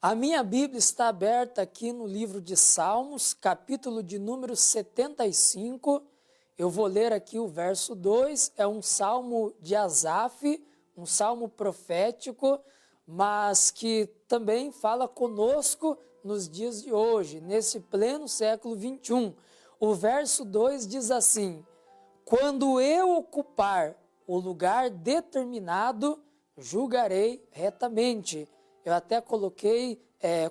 A minha Bíblia está aberta aqui no livro de Salmos, capítulo de número 75. Eu vou ler aqui o verso 2, é um salmo de Asaf, um salmo profético, mas que também fala conosco nos dias de hoje, nesse pleno século 21. O verso 2 diz assim: quando eu ocupar o lugar determinado, julgarei retamente. Eu até coloquei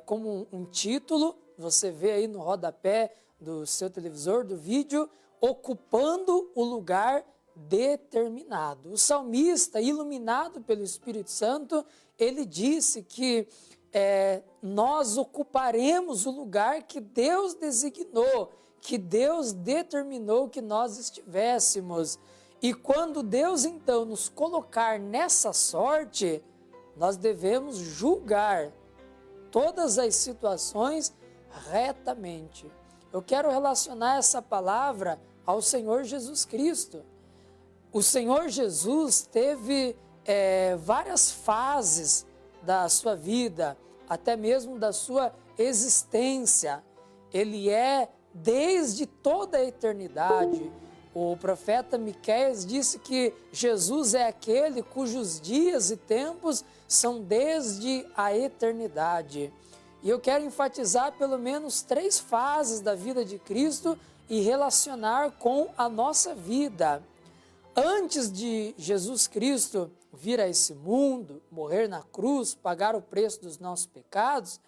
como um título, você vê aí no rodapé do seu televisor, do vídeo, ocupando o lugar determinado. O salmista, iluminado pelo Espírito Santo, ele disse que nós ocuparemos o lugar que Deus designou, que Deus determinou que nós estivéssemos. E quando Deus então nos colocar nessa sorte, nós devemos julgar todas as situações retamente. Eu quero relacionar essa palavra ao Senhor Jesus Cristo. O Senhor Jesus teve várias fases da sua vida, até mesmo da sua existência. Ele é desde toda a eternidade. O profeta Miqueias disse que Jesus é aquele cujos dias e tempos são desde a eternidade. E eu quero enfatizar pelo menos 3 fases da vida de Cristo e relacionar com a nossa vida. Antes de Jesus Cristo vir a esse mundo, morrer na cruz, pagar o preço dos nossos pecados,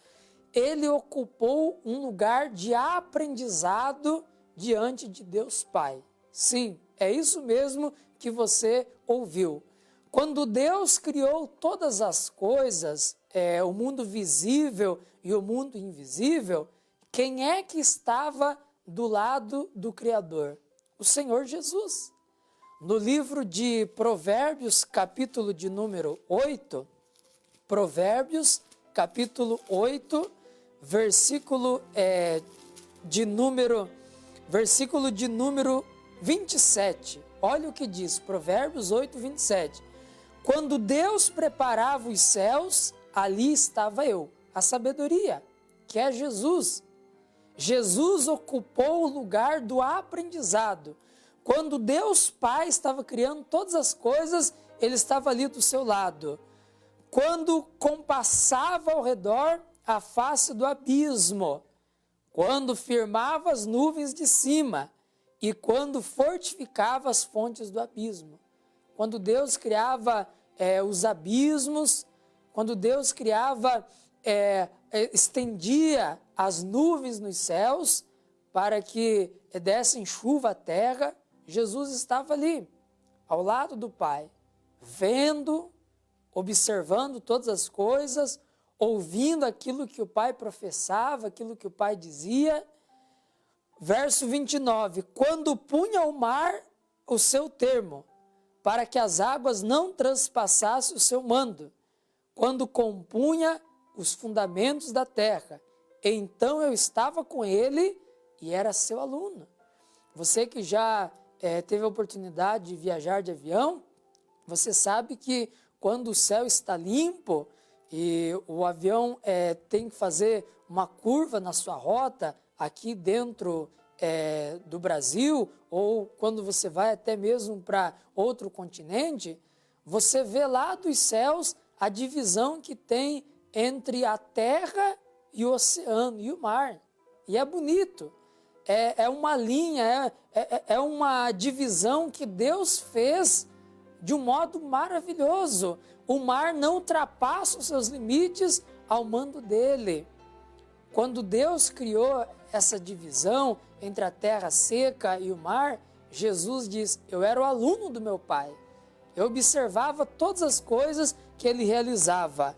ele ocupou um lugar de aprendizado diante de Deus Pai. Sim, é isso mesmo que você ouviu. Quando Deus criou todas as coisas, o mundo visível e o mundo invisível, quem é que estava do lado do Criador? O Senhor Jesus. No livro de Provérbios, capítulo de número 8, Provérbios, capítulo 8, versículo de número 27. Olha o que diz, Provérbios 8, 27. Quando Deus preparava os céus, ali estava eu. A sabedoria, que é Jesus. Jesus ocupou o lugar do aprendizado. Quando Deus Pai estava criando todas as coisas, ele estava ali do seu lado. Quando compassava ao redor a face do abismo, quando firmava as nuvens de cima e quando fortificava as fontes do abismo. Quando Deus criava os abismos, quando Deus criava, estendia as nuvens nos céus para que dessem chuva à terra, Jesus estava ali, ao lado do Pai, vendo, observando todas as coisas, ouvindo aquilo que o Pai professava, aquilo que o Pai dizia. Verso 29, quando punha o mar o seu termo, para que as águas não transpassassem o seu mando, quando compunha os fundamentos da terra, então eu estava com ele e era seu aluno. Você que já teve a oportunidade de viajar de avião, você sabe que quando o céu está limpo e o avião tem que fazer uma curva na sua rota, aqui dentro do Brasil, ou quando você vai até mesmo para outro continente, você vê lá dos céus a divisão que tem entre a terra e o oceano e o mar. E é bonito. É uma linha, é uma divisão que Deus fez de um modo maravilhoso. O mar não ultrapassa os seus limites ao mando dele. Quando Deus criou essa divisão entre a terra seca e o mar, Jesus diz, eu era o aluno do meu Pai. Eu observava todas as coisas que ele realizava.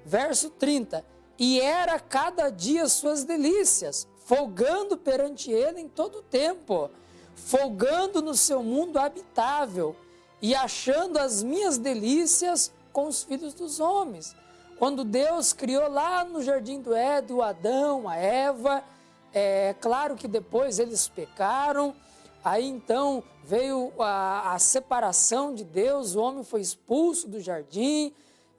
Verso 30, e era cada dia suas delícias, folgando perante ele em todo o tempo, folgando no seu mundo habitável e achando as minhas delícias com os filhos dos homens. Quando Deus criou lá no Jardim do Éden o Adão, a Eva, claro que depois eles pecaram, aí então veio a separação de Deus, o homem foi expulso do jardim,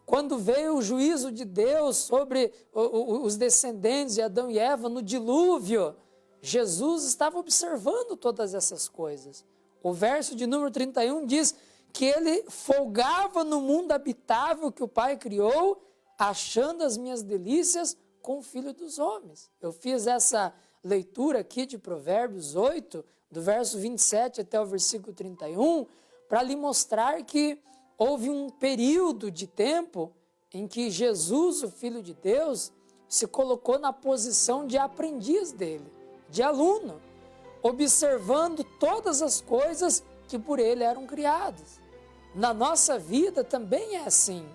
quando veio o juízo de Deus sobre os descendentes de Adão e Eva no dilúvio, Jesus estava observando todas essas coisas. O verso de número 31 diz que ele folgava no mundo habitável que o Pai criou, achando as minhas delícias com o Filho dos Homens. Eu fiz essa leitura aqui de Provérbios 8, do verso 27 até o versículo 31, para lhe mostrar que houve um período de tempo em que Jesus, o Filho de Deus, se colocou na posição de aprendiz dele, de aluno, observando todas as coisas que por ele eram criadas. Na nossa vida também é assim.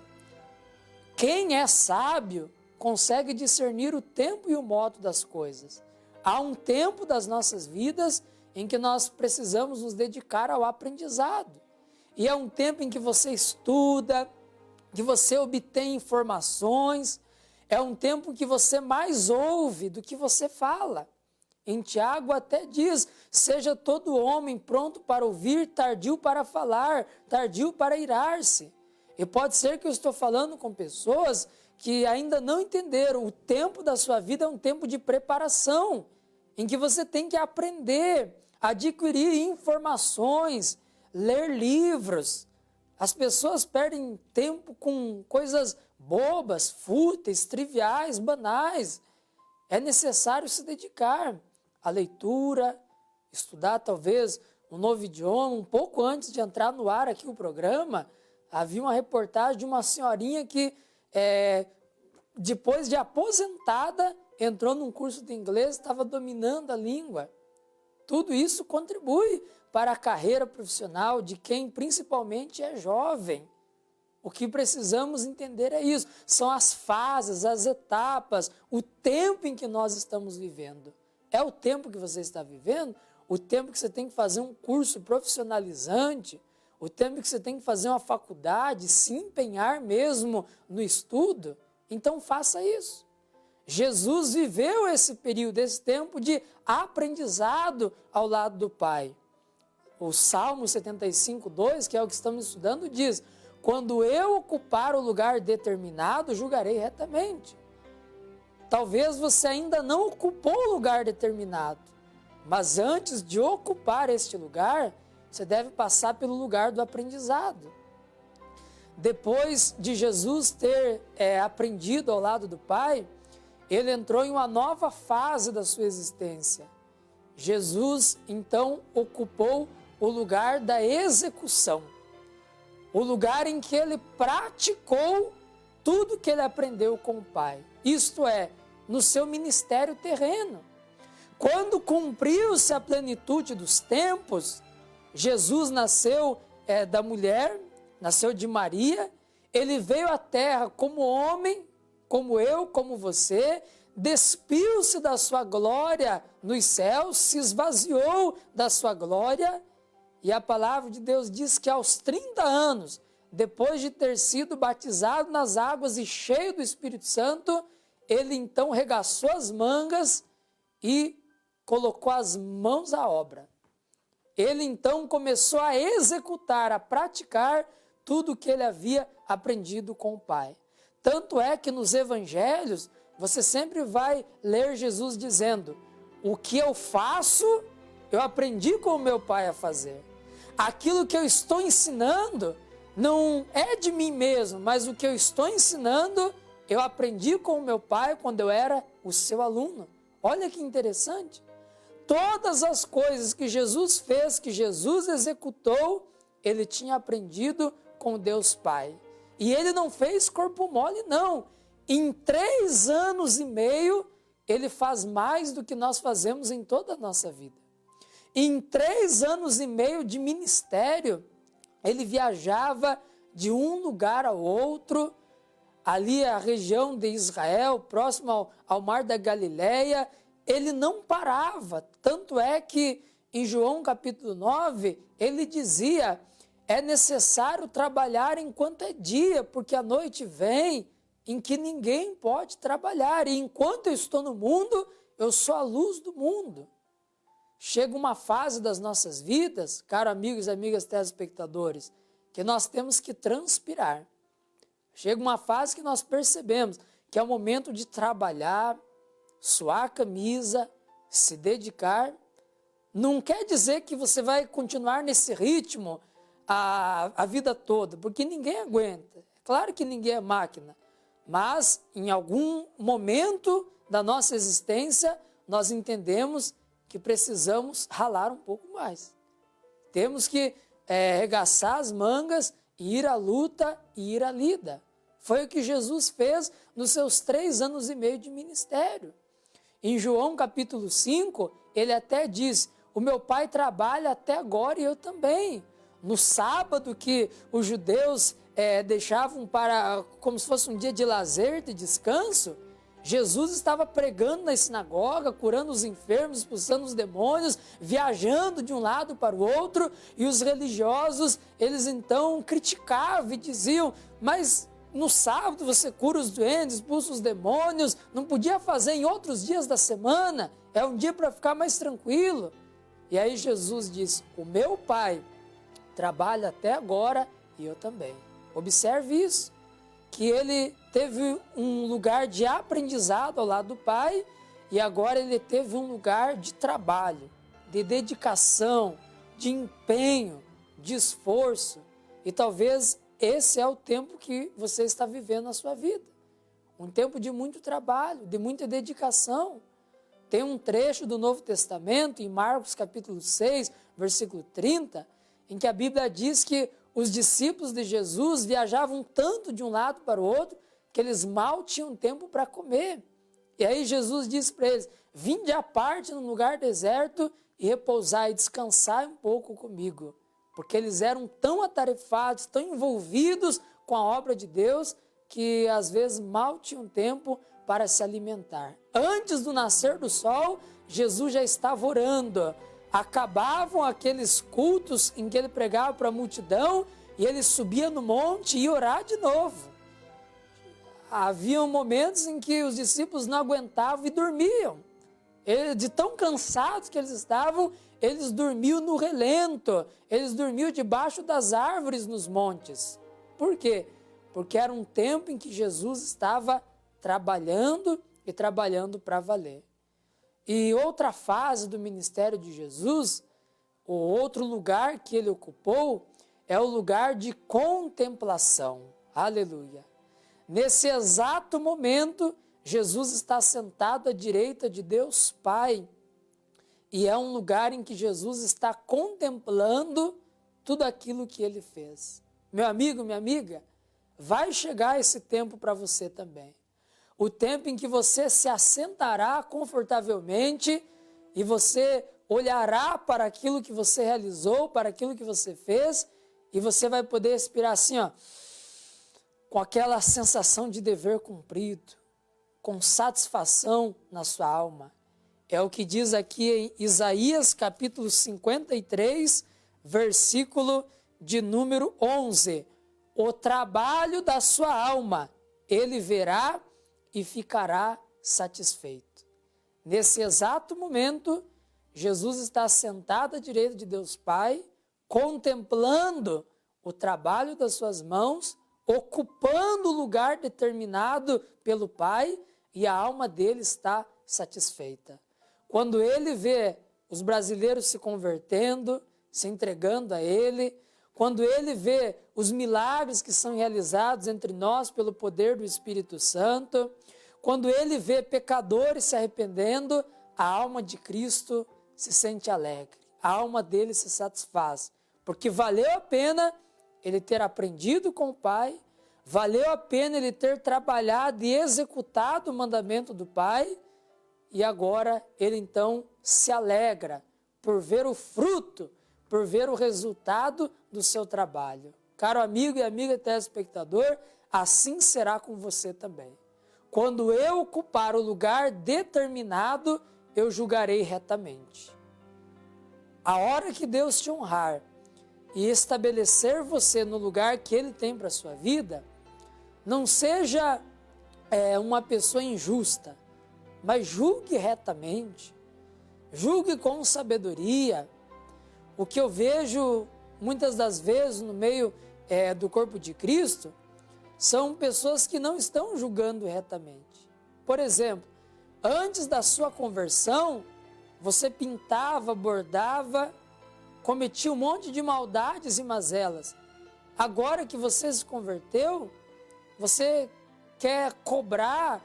Quem é sábio consegue discernir o tempo e o modo das coisas. Há um tempo das nossas vidas em que nós precisamos nos dedicar ao aprendizado. E é um tempo em que você estuda, que você obtém informações, é um tempo que você mais ouve do que você fala. Em Tiago até diz, seja todo homem pronto para ouvir, tardio para falar, tardio para irar-se. E pode ser que eu estou falando com pessoas que ainda não entenderam, o tempo da sua vida é um tempo de preparação, em que você tem que aprender, adquirir informações, ler livros. As pessoas perdem tempo com coisas bobas, fúteis, triviais, banais. É necessário se dedicar à leitura, estudar talvez um novo idioma. Um pouco antes de entrar no ar aqui o programa, havia uma reportagem de uma senhorinha que, depois de aposentada, entrou num curso de inglês, estava dominando a língua. Tudo isso contribui para a carreira profissional de quem principalmente é jovem. O que precisamos entender é isso, são as fases, as etapas, o tempo em que nós estamos vivendo. É o tempo que você está vivendo, o tempo que você tem que fazer um curso profissionalizante, o tempo que você tem que fazer uma faculdade, se empenhar mesmo no estudo, então faça isso. Jesus viveu esse período, esse tempo de aprendizado ao lado do Pai. O Salmo 75, 2, que é o que estamos estudando, diz: quando eu ocupar o lugar determinado, julgarei retamente. Talvez você ainda não ocupou o lugar determinado, mas antes de ocupar este lugar, você deve passar pelo lugar do aprendizado. Depois de Jesus ter aprendido ao lado do Pai, ele entrou em uma nova fase da sua existência. Jesus, então, ocupou o lugar da execução, o lugar em que ele praticou tudo que ele aprendeu com o Pai, isto é, no seu ministério terreno. Quando cumpriu-se a plenitude dos tempos, Jesus nasceu da mulher, nasceu de Maria, ele veio à terra como homem, como eu, como você, despiu-se da sua glória nos céus, se esvaziou da sua glória, e a palavra de Deus diz que aos 30 anos, depois de ter sido batizado nas águas e cheio do Espírito Santo, ele então regaçou as mangas e colocou as mãos à obra. Ele então começou a executar, a praticar tudo o que ele havia aprendido com o Pai. Tanto é que nos evangelhos, você sempre vai ler Jesus dizendo: o que eu faço, eu aprendi com o meu Pai a fazer. Aquilo que eu estou ensinando não é de mim mesmo, mas o que eu estou ensinando, eu aprendi com o meu Pai quando eu era o seu aluno. Olha que interessante. Todas as coisas que Jesus fez, que Jesus executou, ele tinha aprendido com Deus Pai. E ele não fez corpo mole, não. Em 3 anos e meio, ele faz mais do que nós fazemos em toda a nossa vida. Em 3 anos e meio de ministério, ele viajava de um lugar ao outro, ali a região de Israel, próximo ao Mar da Galileia, ele não parava. Tanto é que em João capítulo 9, ele dizia: é necessário trabalhar enquanto é dia, porque a noite vem em que ninguém pode trabalhar. E enquanto eu estou no mundo, eu sou a luz do mundo. Chega uma fase das nossas vidas, caros amigos e amigas telespectadores, que nós temos que transpirar. Chega uma fase que nós percebemos que é o momento de trabalhar, suar a camisa, se dedicar. Não quer dizer que você vai continuar nesse ritmo a vida toda, porque ninguém aguenta. É claro que ninguém é máquina, mas em algum momento da nossa existência, nós entendemos que precisamos ralar um pouco mais. Temos que arregaçar as mangas, e ir à luta e ir à lida. Foi o que Jesus fez nos seus 3 anos e meio de ministério. Em João capítulo 5, ele até diz: o meu pai trabalha até agora e eu também. No sábado que os judeus deixavam para como se fosse um dia de lazer, de descanso, Jesus estava pregando na sinagoga, curando os enfermos, expulsando os demônios, viajando de um lado para o outro, e os religiosos, eles então criticavam e diziam: mas no sábado você cura os doentes, expulsa os demônios, não podia fazer em outros dias da semana? É um dia para ficar mais tranquilo. E aí Jesus diz: o meu pai trabalha até agora e eu também. Observe isso, que ele teve um lugar de aprendizado ao lado do pai e agora ele teve um lugar de trabalho, de dedicação, de empenho, de esforço. E talvez esse é o tempo que você está vivendo na sua vida. Um tempo de muito trabalho, de muita dedicação. Tem um trecho do Novo Testamento, em Marcos capítulo 6, versículo 30, em que a Bíblia diz que os discípulos de Jesus viajavam tanto de um lado para o outro que eles mal tinham tempo para comer. E aí Jesus disse para eles: vinde à parte num lugar deserto e repousai e descansai um pouco comigo. Porque eles eram tão atarefados, tão envolvidos com a obra de Deus, que às vezes mal tinham tempo para se alimentar. Antes do nascer do sol, Jesus já estava orando. Acabavam aqueles cultos em que ele pregava para a multidão e ele subia no monte e ia orar de novo. Havia momentos em que os discípulos não aguentavam e dormiam. De tão cansados que eles estavam, eles dormiam no relento, eles dormiam debaixo das árvores nos montes. Por quê? Porque era um tempo em que Jesus estava trabalhando e trabalhando para valer. E outra fase do ministério de Jesus, o outro lugar que ele ocupou, é o lugar de contemplação. Aleluia! Nesse exato momento, Jesus está sentado à direita de Deus Pai. E é um lugar em que Jesus está contemplando tudo aquilo que ele fez. Meu amigo, minha amiga, vai chegar esse tempo para você também. O tempo em que você se assentará confortavelmente e você olhará para aquilo que você realizou, para aquilo que você fez, e você vai poder respirar assim, ó, com aquela sensação de dever cumprido, com satisfação na sua alma. É o que diz aqui em Isaías capítulo 53, versículo de número 11. O trabalho da sua alma ele verá e ficará satisfeito. Nesse exato momento, Jesus está sentado à direita de Deus Pai, contemplando o trabalho das suas mãos, ocupando o lugar determinado pelo Pai, e a alma dele está satisfeita. Quando ele vê os brasileiros se convertendo, se entregando a ele, quando ele vê os milagres que são realizados entre nós pelo poder do Espírito Santo, quando ele vê pecadores se arrependendo, a alma de Cristo se sente alegre, a alma dele se satisfaz, porque valeu a pena ele ter aprendido com o Pai, valeu a pena ele ter trabalhado e executado o mandamento do Pai, e agora ele então se alegra por ver o fruto, por ver o resultado do seu trabalho. Caro amigo e amiga telespectador, assim será com você também. Quando eu ocupar o lugar determinado, eu julgarei retamente. A hora que Deus te honrar e estabelecer você no lugar que Ele tem para a sua vida, não seja uma pessoa injusta, mas julgue retamente, julgue com sabedoria. O que eu vejo muitas das vezes no meio do corpo de Cristo são pessoas que não estão julgando retamente. Por exemplo, antes da sua conversão, você pintava, bordava, cometia um monte de maldades e mazelas. Agora que você se converteu, você quer cobrar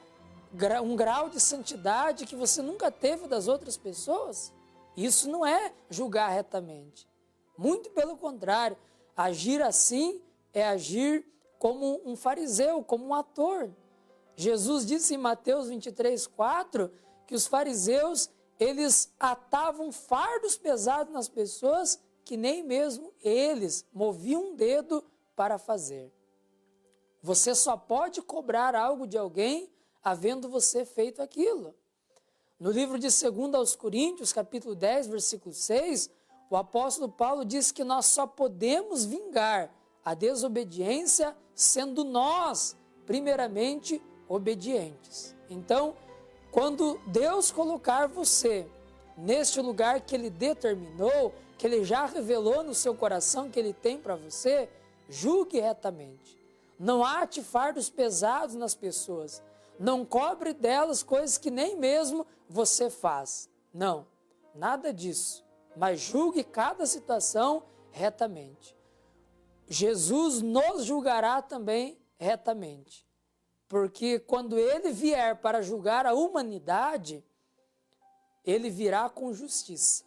um grau de santidade que você nunca teve das outras pessoas? Isso não é julgar retamente. Muito pelo contrário, agir assim é agir como um fariseu, como um ator. Jesus disse em Mateus 23:4 que os fariseus, eles atavam fardos pesados nas pessoas que nem mesmo eles moviam um dedo para fazer. Você só pode cobrar algo de alguém havendo você feito aquilo. No livro de 2 aos Coríntios, capítulo 10, versículo 6, o apóstolo Paulo diz que nós só podemos vingar a desobediência sendo nós, primeiramente, obedientes. Então, quando Deus colocar você neste lugar que Ele determinou, que Ele já revelou no seu coração que Ele tem para você, julgue retamente. Não ate fardos pesados nas pessoas. Não cobre delas coisas que nem mesmo você faz. Não, nada disso. Mas julgue cada situação retamente. Jesus nos julgará também retamente. Porque quando Ele vier para julgar a humanidade, Ele virá com justiça.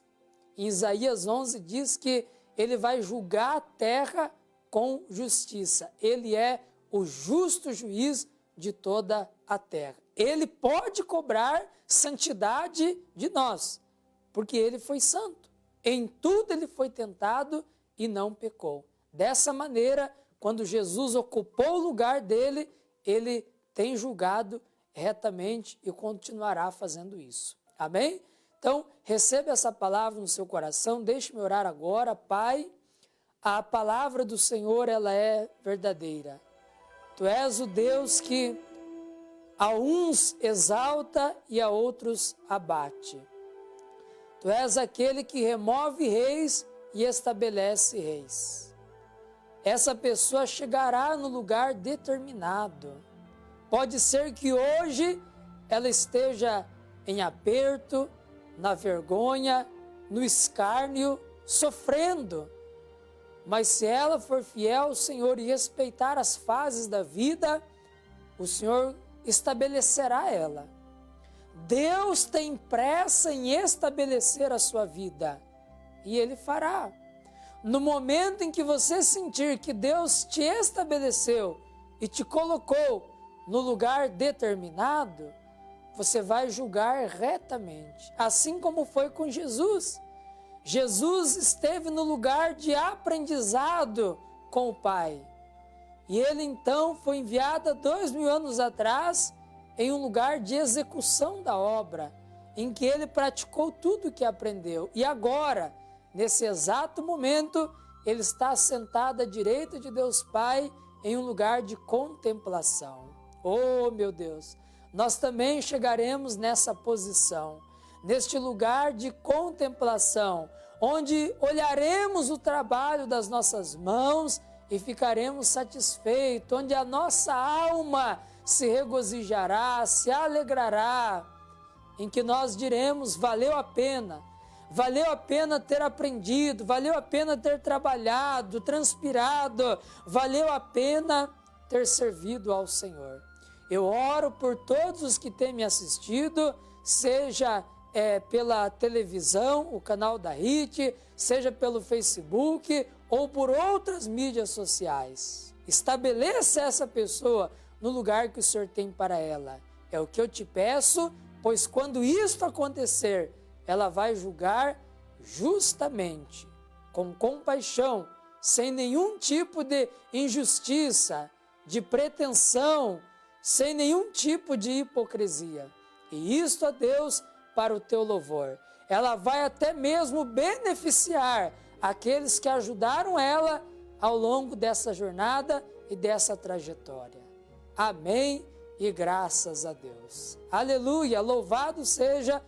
Em Isaías 11 diz que Ele vai julgar a terra com justiça. Ele é o justo juiz de toda a terra. Ele pode cobrar santidade de nós, porque Ele foi santo. Em tudo Ele foi tentado e não pecou. Dessa maneira, quando Jesus ocupou o lugar dele, Ele tem julgado retamente e continuará fazendo isso. Amém? Então, receba essa palavra no seu coração, deixe-me orar agora. Pai, a palavra do Senhor, ela é verdadeira. Tu és o Deus que a uns exalta e a outros abate. Tu és aquele que remove reis e estabelece reis. Essa pessoa chegará no lugar determinado. Pode ser que hoje ela esteja em aperto, na vergonha, no escárnio, sofrendo. Mas se ela for fiel ao Senhor e respeitar as fases da vida, o Senhor estabelecerá ela. Deus tem pressa em estabelecer a sua vida e Ele fará. No momento em que você sentir que Deus te estabeleceu e te colocou no lugar determinado, você vai julgar retamente, assim como foi com Jesus. Jesus esteve no lugar de aprendizado com o Pai. E Ele então foi enviado há 2000 anos atrás em um lugar de execução da obra, em que Ele praticou tudo o que aprendeu. E agora, nesse exato momento, Ele está sentado à direita de Deus Pai em um lugar de contemplação. Oh, meu Deus! Nós também chegaremos nessa posição, neste lugar de contemplação, onde olharemos o trabalho das nossas mãos e ficaremos satisfeitos, onde a nossa alma se regozijará, se alegrará, em que nós diremos: valeu a pena ter aprendido, valeu a pena ter trabalhado, transpirado, valeu a pena ter servido ao Senhor. Eu oro por todos os que têm me assistido, seja pela televisão, o canal da HIT, seja pelo Facebook ou por outras mídias sociais. Estabeleça essa pessoa no lugar que o Senhor tem para ela. É o que eu te peço, pois quando isto acontecer, ela vai julgar justamente, com compaixão, sem nenhum tipo de injustiça, de pretensão, sem nenhum tipo de hipocrisia. E isto a Deus para o teu louvor. Ela vai até mesmo beneficiar aqueles que ajudaram ela ao longo dessa jornada e dessa trajetória. Amém e graças a Deus. Aleluia, louvado seja